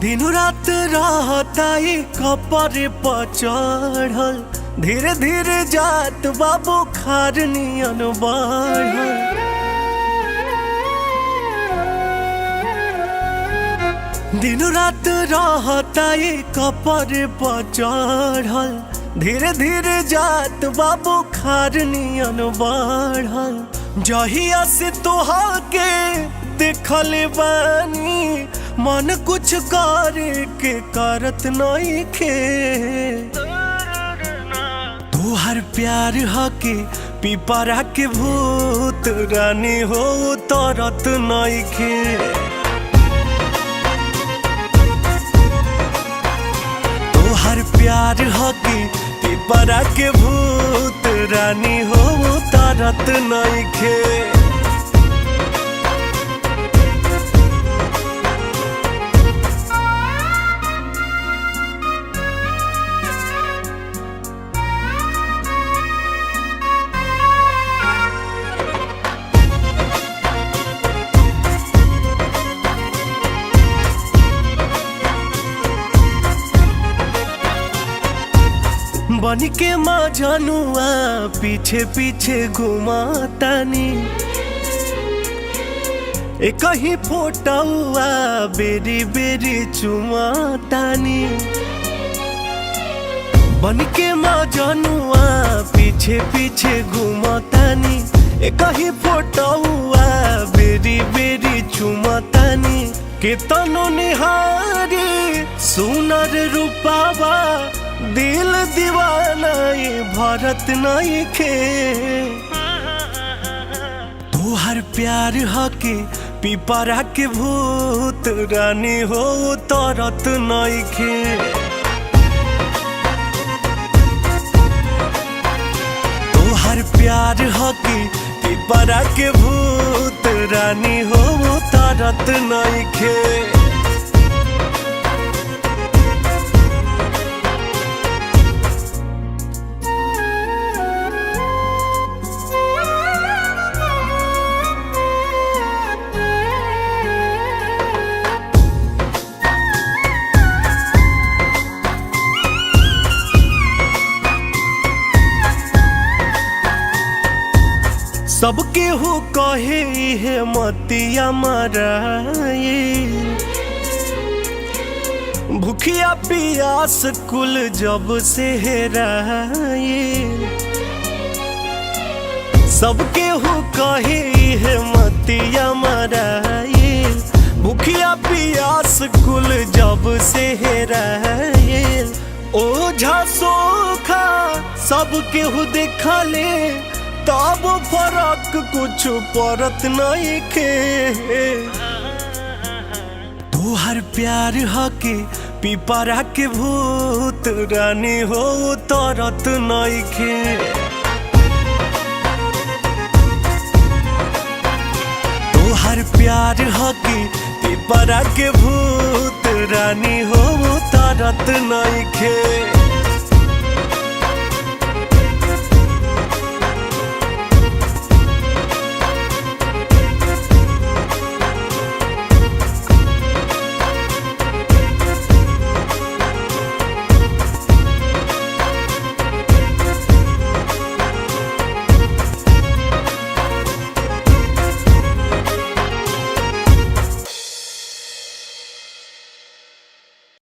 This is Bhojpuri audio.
दिन रात रहता ही कपड़े पर चढ़ल, धीरे धीरे जात बाबू खार नियन बढ़ल। दिन रात रहता ही कपड़े पर चढ़ल, धीरे धीरे जात बाबू खार नियन बढ़ल। जहिया से तोहा के देखल बानी, मन कुछ करे के करत नहीं खे। तोहर प्यार हके पिपरा के भूत, रानी हो तरत नहीं खे। तोहर प्यार हके पिपरा के भूत, रानी हो तरत नहीं खे। बन के माँ जनुआ पीछे पीछे घुमातानी, एक ही फोटुआ बेरी बेरी चुमातानी। बन के माँ जनुआ पीछे पीछे घुमातानी, एक ही फोटुआ बेरी बेरी चुमातानी। केतनो निहारी सुनर रूपावा, दिल दीवाना ये भरत नहीं खे। तोहर प्यार हके पिपरा के भूत, रानी हो तरत नहीं खे। तोहर प्यार हके पिपरा के भूत, रानी हो तरत नहीं खे। सबके हो कहे है मतिया मराए, भूखिया पियास कुल जब से हेराए। सबके हो कहे है मतिया मराए, भूखिया पियास कुल जब से हेराए। ओझा सोखा सबके हो देखा ले, तब फरक कुछ परत नहीं खे। तोहर प्यार हके पिपरा के भूत, रानी हो तरत नहीं खे। तोहर प्यार हके पिपरा के भूत, रानी हो तरत नहीं खे।